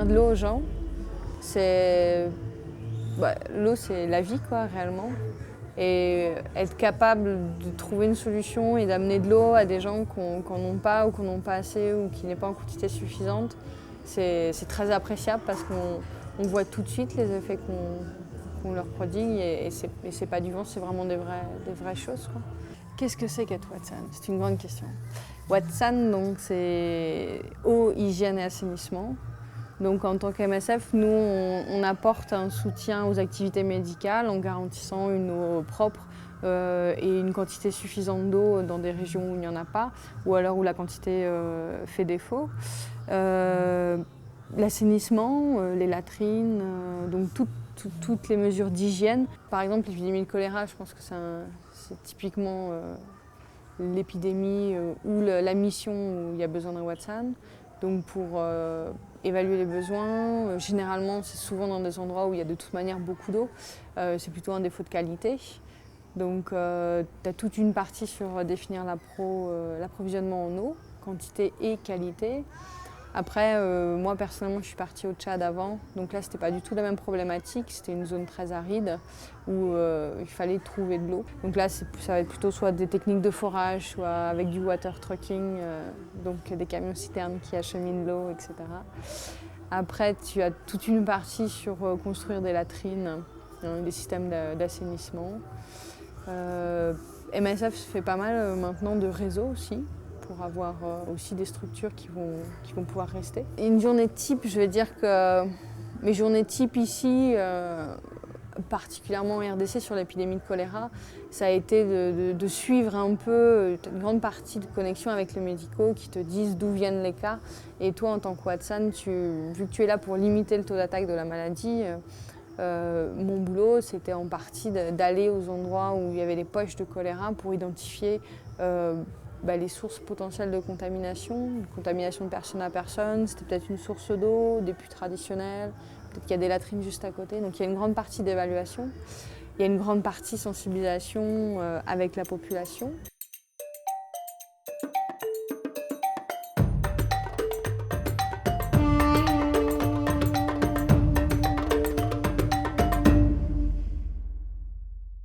fournir de l'eau aux gens. L'eau, c'est la vie, quoi, réellement. Et être capable de trouver une solution et d'amener de l'eau à des gens qui n'en ont pas ou qui n'en ont pas assez ou qui n'est pas en quantité suffisante, c'est très appréciable parce qu'on voit tout de suite les effets qu'on leur prodigue et c'est pas du vent, c'est vraiment des vraies choses, quoi. Qu'est-ce que c'est qu'être Watsan? C'est une grande question. Watsan, donc, c'est eau, hygiène et assainissement. Donc en tant qu'MSF, nous, on apporte un soutien aux activités médicales en garantissant une eau propre et une quantité suffisante d'eau dans des régions où il n'y en a pas, ou alors où la quantité fait défaut. L'assainissement, les latrines, donc toutes les mesures d'hygiène. Par exemple, l'épidémie de choléra, je pense que c'est typiquement l'épidémie ou la mission où il y a besoin d'un Watsan. Donc pour évaluer les besoins, généralement c'est souvent dans des endroits où il y a de toute manière beaucoup d'eau, c'est plutôt un défaut de qualité. Donc tu as toute une partie sur définir l'approvisionnement en eau, quantité et qualité. Après, moi personnellement, je suis partie au Tchad avant, donc là c'était pas du tout la même problématique, c'était une zone très aride où il fallait trouver de l'eau. Donc là ça va être plutôt soit des techniques de forage, soit avec du water trucking, donc des camions citernes qui acheminent l'eau, etc. Après, tu as toute une partie sur construire des latrines, des systèmes d'assainissement. MSF fait pas mal maintenant de réseaux aussi, pour avoir aussi des structures qui vont pouvoir rester. Et une journée type, je vais dire que mes journées type ici, particulièrement en RDC sur l'épidémie de choléra, ça a été de suivre un peu une grande partie de connexion avec les médicaux qui te disent d'où viennent les cas. Et toi, en tant que Watsan, vu que tu es là pour limiter le taux d'attaque de la maladie, mon boulot, c'était en partie d'aller aux endroits où il y avait des poches de choléra pour identifier les sources potentielles de contamination de personne à personne. C'était peut-être une source d'eau, des puits traditionnels, peut-être qu'il y a des latrines juste à côté. Donc il y a une grande partie d'évaluation. Il y a une grande partie sensibilisation avec la population.